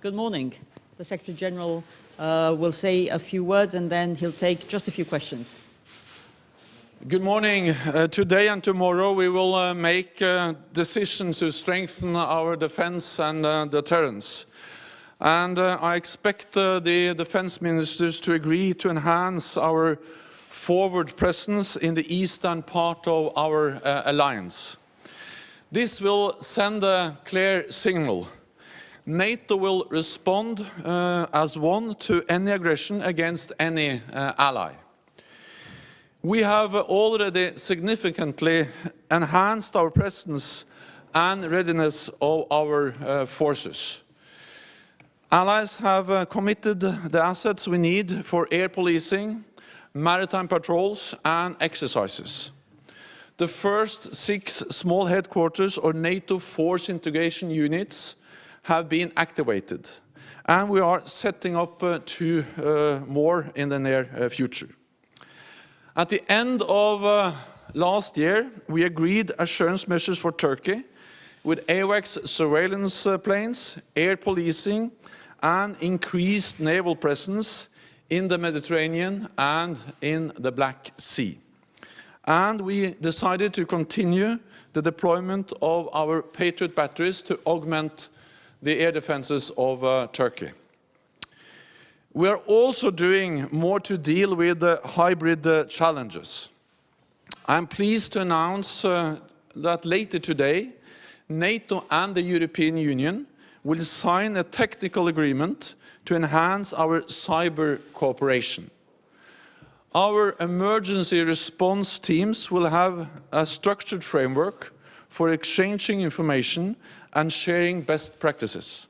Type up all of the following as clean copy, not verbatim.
Good morning. The Secretary General will say a few words and then he'll take just a few questions. Good morning. Today and tomorrow we will make decisions to strengthen our defense and deterrence. And I expect the defense ministers to agree to enhance our forward presence in the eastern part of our alliance. This will send a clear signal. NATO will respond as one to any aggression against any ally. We have already significantly enhanced our presence and readiness of our forces. Allies have committed the assets we need for air policing, maritime patrols and exercises. The first 6 small headquarters or NATO force integration units have been activated, and we are setting up 2 more in the near future. At the end of last year, we agreed assurance measures for Turkey with AWACS surveillance planes, air policing, and increased naval presence in the Mediterranean and in the Black Sea. And we decided to continue the deployment of our Patriot batteries to augment the air defenses of Turkey. We are also doing more to deal with the hybrid challenges. I'm pleased to announce that later today, NATO and the European Union will sign a technical agreement to enhance our cyber cooperation. Our emergency response teams will have a structured framework for exchanging information and sharing best practices.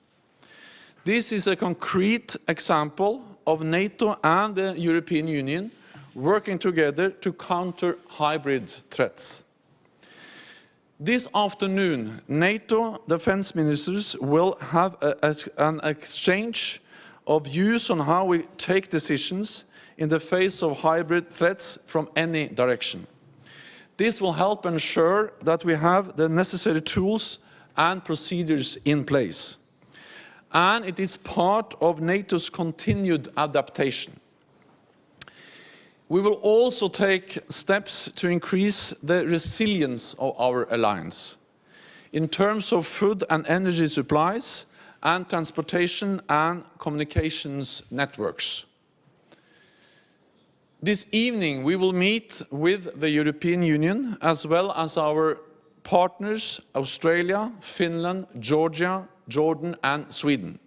This is a concrete example of NATO and the European Union working together to counter hybrid threats. This afternoon, NATO defense ministers will have an exchange of views on how we take decisions in the face of hybrid threats from any direction. This will help ensure that we have the necessary tools and procedures in place. And it is part of NATO's continued adaptation. We will also take steps to increase the resilience of our alliance in terms of food and energy supplies and transportation and communications networks. This evening we will meet with the European Union as well as our partners Australia, Finland, Georgia, Jordan and Sweden.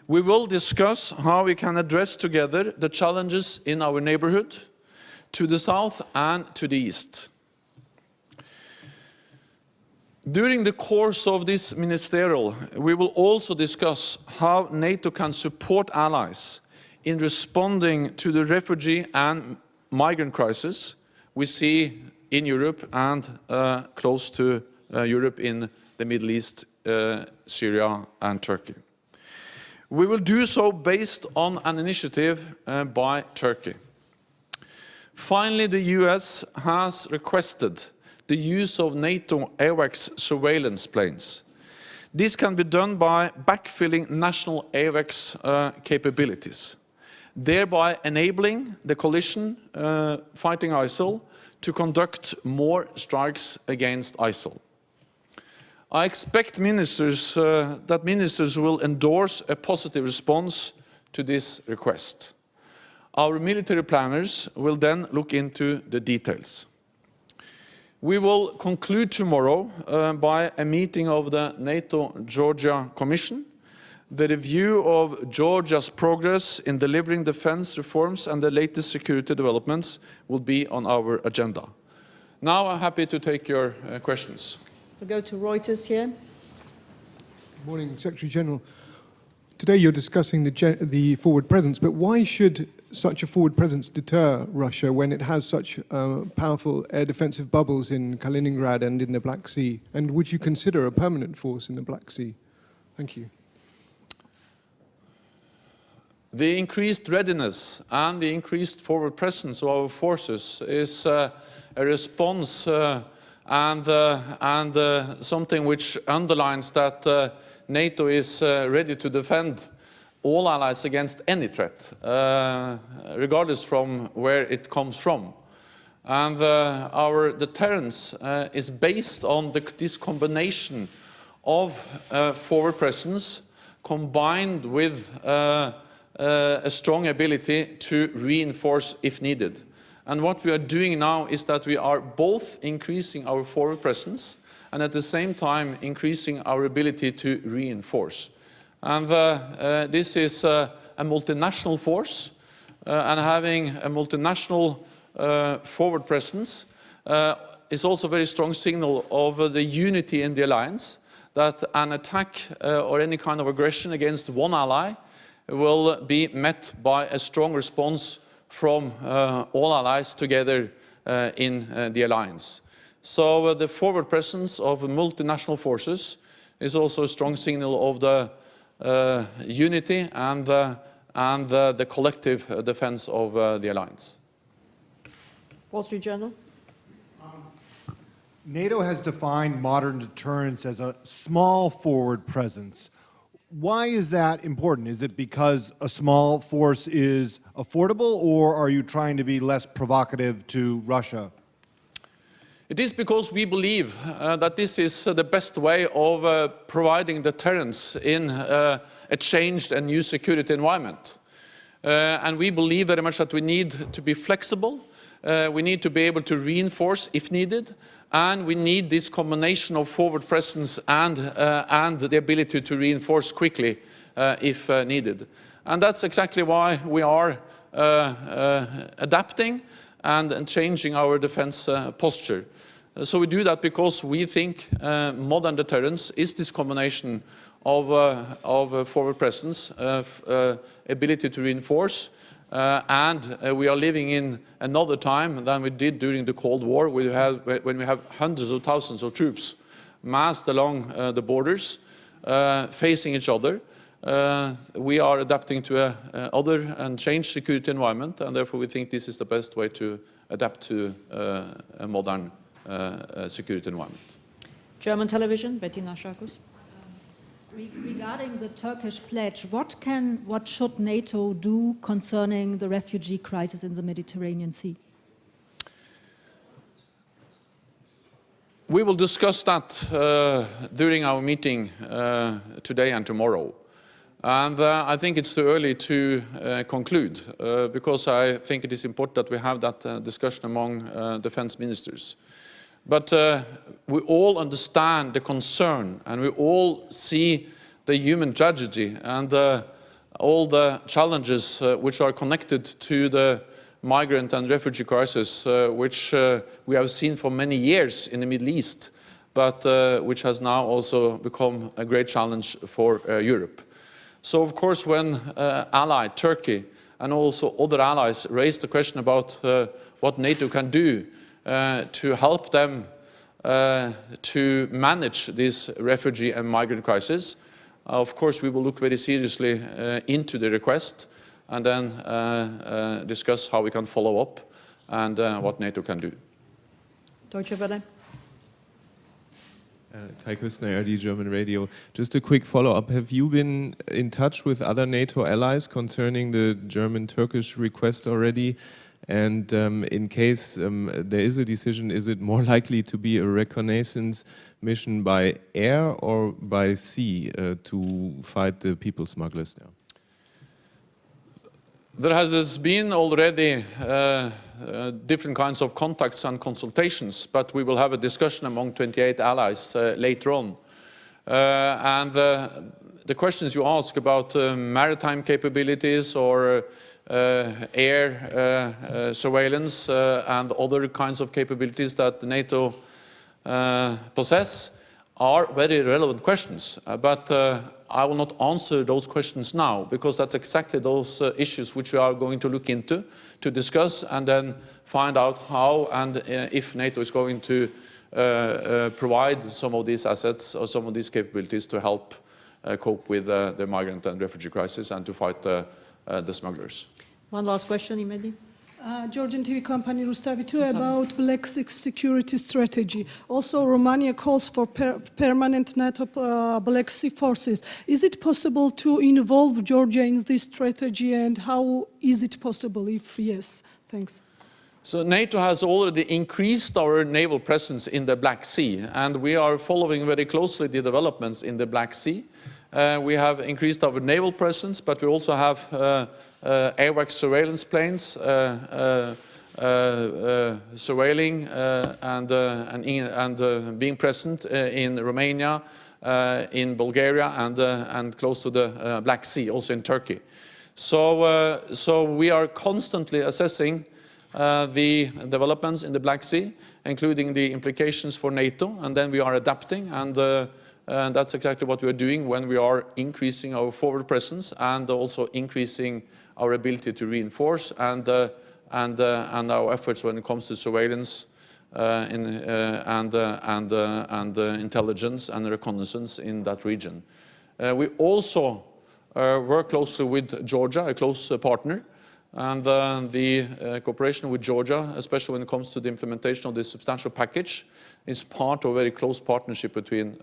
We will discuss how we can address together the challenges in our neighborhood, to the south and to the east. During the course of this ministerial, we will also discuss how NATO can support allies in responding to the refugee and migrant crisis we see in Europe and close to Europe in the Middle East, Syria and Turkey. We will do so based on an initiative by Turkey. Finally, the US has requested the use of NATO AWACS surveillance planes. This can be done by backfilling national AWACS capabilities, thereby enabling the coalition fighting ISIL to conduct more strikes against ISIL. I expect that ministers will endorse a positive response to this request. Our military planners will then look into the details. We will conclude tomorrow by a meeting of the NATO-Georgia Commission. The review of Georgia's progress in delivering defense reforms and the latest security developments will be on our agenda. Now I'm happy to take your questions. We'll go to Reuters here. Good morning, Secretary General. Today you're discussing the forward presence, but why should such a forward presence deter Russia when it has such powerful air defensive bubbles in Kaliningrad and in the Black Sea? And would you consider a permanent force in the Black Sea? Thank you. The increased readiness and the increased forward presence of our forces is a response and something which underlines that NATO is ready to defend all allies against any threat, regardless from where it comes from. And our deterrence is based on this combination of forward presence combined with a strong ability to reinforce if needed. And what we are doing now is that we are both increasing our forward presence and at the same time increasing our ability to reinforce. And this is a multinational force, and having a multinational forward presence is also a very strong signal of the unity in the alliance, that an attack or any kind of aggression against one ally will be met by a strong response from all allies together in the alliance. So the forward presence of multinational forces is also a strong signal of the unity and the collective defense of the alliance. Wall Street Journal. NATO has defined modern deterrence as a small forward presence. Why is that important? Is it because a small force is affordable, or are you trying to be less provocative to Russia? It is because we believe that this is the best way of providing deterrence in a changed and new security environment. And we believe very much that we need to be flexible, we need to be able to reinforce if needed, and we need this combination of forward presence and the ability to reinforce quickly if needed. And that's exactly why we are adapting and changing our defense posture. So we do that because we think modern deterrence is this combination of forward presence, ability to reinforce, and we are living in another time than we did during the Cold War, when we have hundreds of thousands of troops massed along the borders, facing each other. We are adapting to other and changed security environment, and therefore we think this is the best way to adapt to a modern security environment. German television, Bettina Scharkus. Regarding the Turkish pledge, what should NATO do concerning the refugee crisis in the Mediterranean Sea? We will discuss that during our meeting today and tomorrow. And I think it's too early to conclude, because I think it is important that we have that discussion among defense ministers. But we all understand the concern, and we all see the human tragedy and all the challenges which are connected to the migrant and refugee crisis, which we have seen for many years in the Middle East, but which has now also become a great challenge for Europe. So, of course, when ally Turkey and also other allies raise the question about what NATO can do to help them to manage this refugee and migrant crisis, of course we will look very seriously into the request and then discuss how we can follow up and what NATO can do. Deutsche Welle. Kai Küstner, RD German Radio. Just a quick follow-up. Have you been in touch with other NATO allies concerning the German-Turkish request already? And in case there is a decision, is it more likely to be a reconnaissance mission by air or by sea to fight the people smugglers there? There has been already different kinds of contacts and consultations, but we will have a discussion among 28 allies later on. And the questions you ask about maritime capabilities or air surveillance and other kinds of capabilities that NATO possess are very relevant questions. But I will not answer those questions now, because that's exactly those issues which we are going to look into, to discuss, and then find out how and if NATO is going to provide some of these assets or some of these capabilities to help cope with the migrant and refugee crisis and to fight the smugglers. One last question, Imedi. Georgian TV company Rustavi too about Black Sea security strategy. Also, Romania calls for permanent NATO Black Sea forces. Is it possible to involve Georgia in this strategy, and how is it possible? If yes, thanks. So NATO has already increased our naval presence in the Black Sea, and we are following very closely the developments in the Black Sea. We have increased our naval presence, but we also have AWACS surveillance planes surveilling and being present in Romania, in Bulgaria, and close to the Black Sea, also in Turkey. So we are constantly assessing the developments in the Black Sea, including the implications for NATO, and then we are adapting, and that's exactly what we are doing when we are increasing our forward presence and also increasing our ability to reinforce and our efforts when it comes to surveillance and intelligence and reconnaissance in that region. We also work closely with Georgia, a close partner, and the cooperation with Georgia, especially when it comes to the implementation of this substantial package, is part of a very close partnership between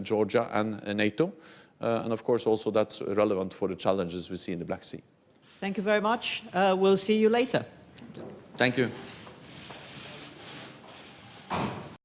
Georgia and NATO. And of course also that's relevant for the challenges we see in the Black Sea. Thank you very much. We'll see you later. Thank you.